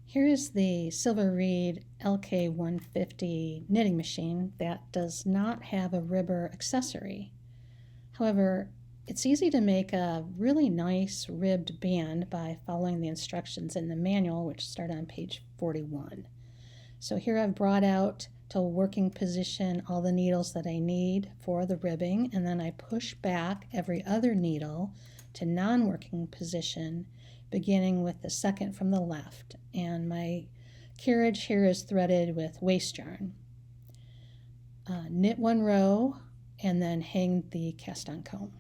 Here is the Silver Reed LK150 knitting machine that does not have a ribber accessory. However, it's easy to make a really nice ribbed band by following the instructions in the manual, which start on page 41. So here I've brought out to working position all the needles that I need for the ribbing, and then I push back every other needle to non-working position, beginning with the second from the left. And my carriage here is threaded with waste yarn. Knit one row and then hang the cast-on comb.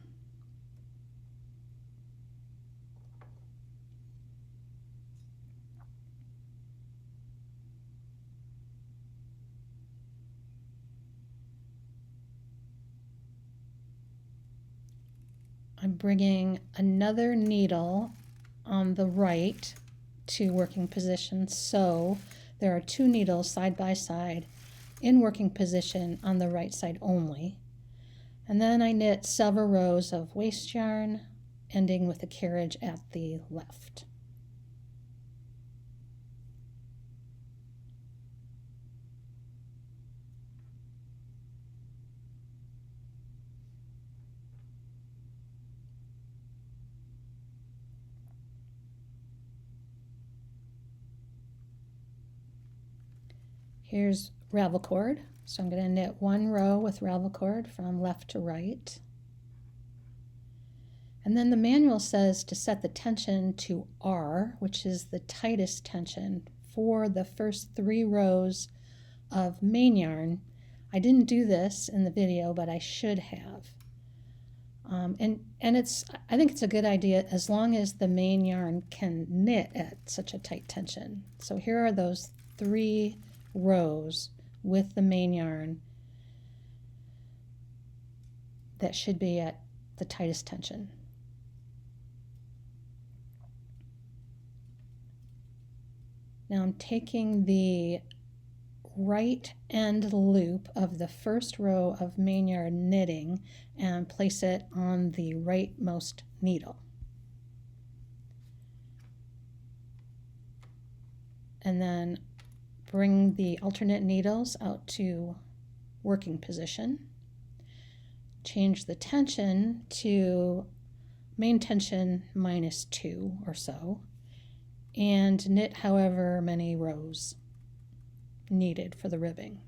I'm bringing another needle on the right to working position, so there are two needles side by side in working position on the right side only. And then I knit several rows of waste yarn, ending with a carriage at the left. Here's ravel cord. So I'm going to knit one row with ravel cord from left to right. And then the manual says to set the tension to R, which is the tightest tension for the first 3 rows of main yarn. I didn't do this in the video, but I should have. I think it's a good idea as long as the main yarn can knit at such a tight tension. So here are those 3 rows with the main yarn that should be at the tightest tension. Now I'm taking the right end loop of the first row of main yarn knitting and place it on the rightmost needle. And then bring the alternate needles out to working position. Change the tension to main tension -2 or so, and knit however many rows needed for the ribbing.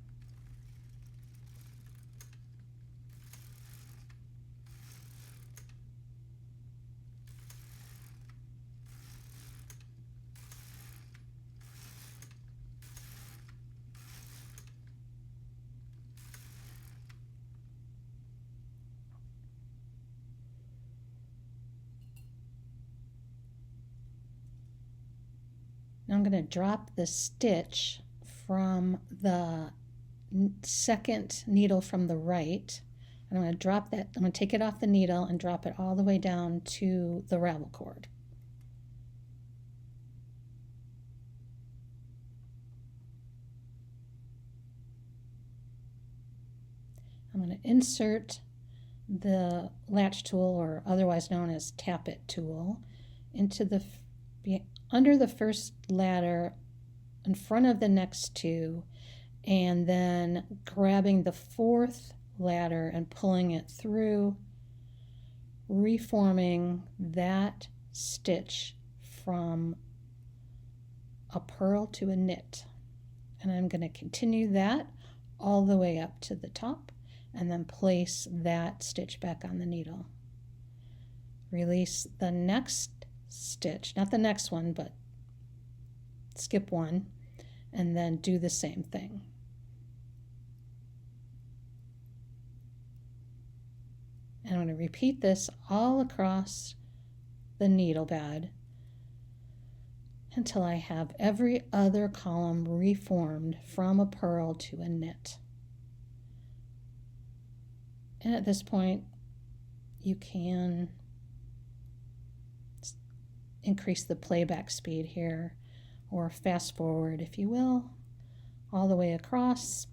Now I'm going to drop the stitch from the second needle from the right. And I'm going to drop that, I'm going to take it off the needle and drop it all the way down to the ravel cord. I'm going to insert the latch tool, or otherwise known as tappet tool, into the under the first ladder in front of the next 2, and then grabbing the 4th ladder and pulling it through, reforming that stitch from a purl to a knit. And I'm going to continue that all the way up to the top and then place that stitch back on the needle. Release the next stitch, not the next one, but skip one, and then do the same thing. And I'm going to repeat this all across the needle bed until I have every other column reformed from a purl to a knit. And at this point, you can increase the playback speed here, or fast forward, if you will, all the way across.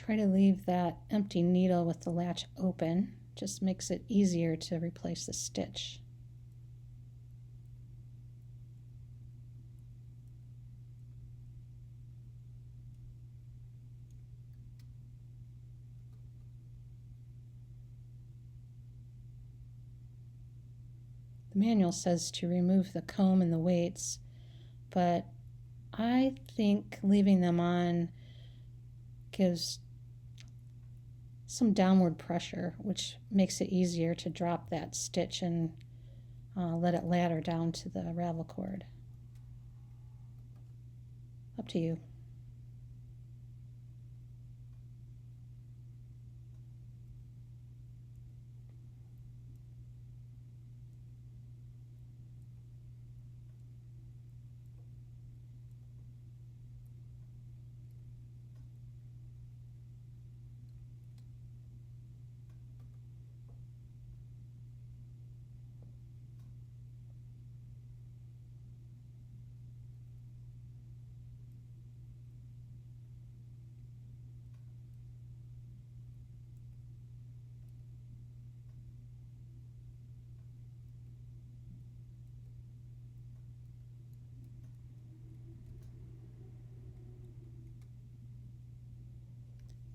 Try to leave that empty needle with the latch open. Just makes it easier to replace the stitch. The manual says to remove the comb and the weights, but I think leaving them on gives some downward pressure, which makes it easier to drop that stitch and let it ladder down to the ravel cord. Up to you.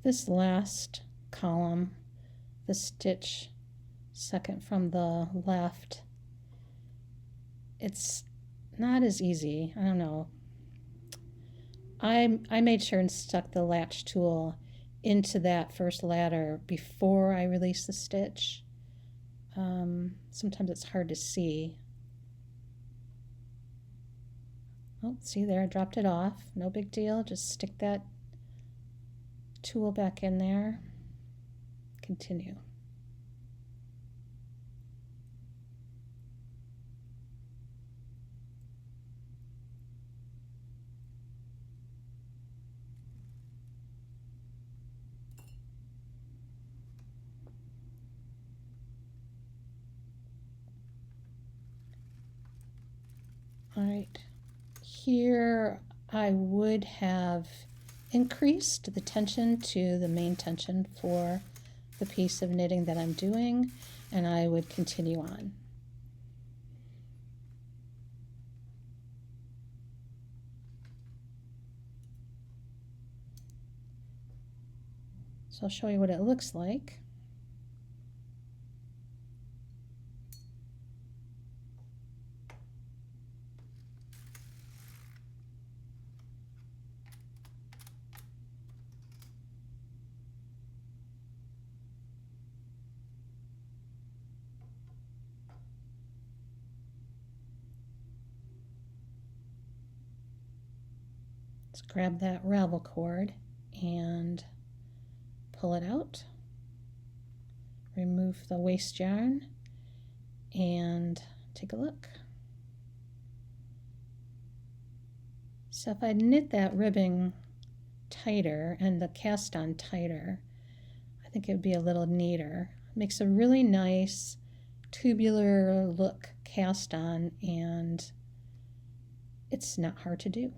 This last column, the stitch second from the left, it's not as easy. I don't know. I made sure and stuck the latch tool into that first ladder before I released the stitch. Sometimes it's hard to see. Oh, see there, I dropped it off. No big deal. Just stick that tool back in there. Continue. All right, here I would have increased the tension to the main tension for the piece of knitting that I'm doing, and I would continue on. So I'll show you what it looks like. Let's grab that ravel cord and pull it out. Remove the waste yarn and take a look. So if I knit that ribbing tighter and the cast on tighter, I think it would be a little neater. It makes a really nice tubular look cast on, and it's not hard to do.